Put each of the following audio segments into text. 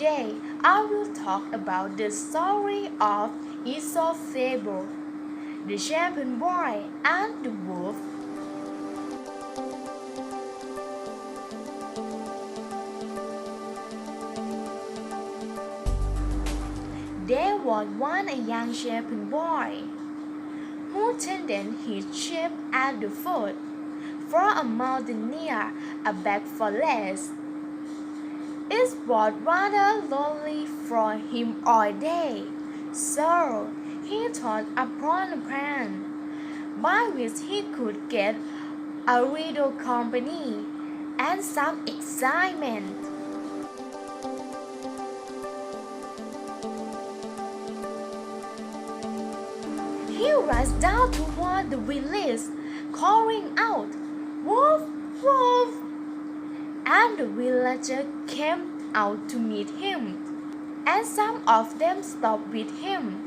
Today, I will talk about the story of Aesop Fable, the champion boy and the wolf. There was once a young shepherd boy who tended his sheep at the foot from a mountain near a back forest. It was rather lonely for him all day, so he thought upon a plan by which he could get a little company and some excitement. He rushed down toward the village, calling out, "Wolf, wolf!" And the villagers came out to meet him, and some of them stopped with him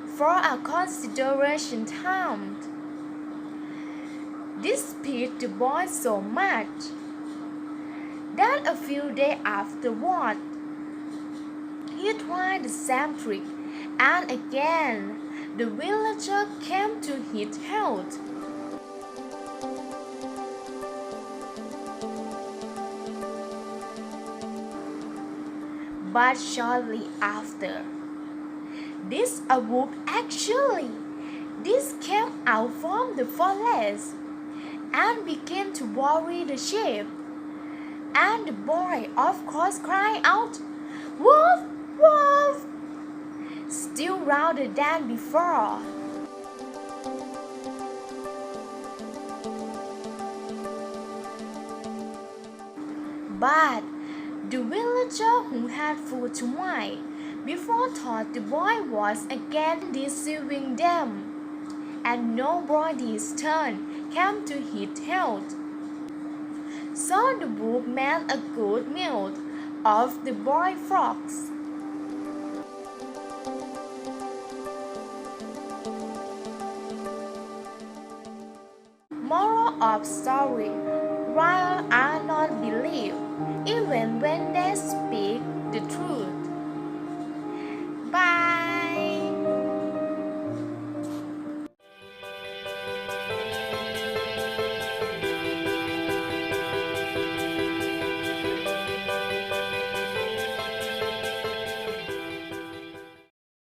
for a consideration time. This pleased the boy so much that a few days afterward he tried the same trick, and again the villager came to his help. But shortly after this, a wolf came out from the forest and began to worry the sheep. And the boy, of course, cried out, "Wolf, wolf!" still louder than before. But the villager who had food to mind before thought the boy was again deceiving them, and nobody's turn came to his help. So the wolf made a good meal of the boy frogs. Moral of story: liars are not believed, even when they speak the truth.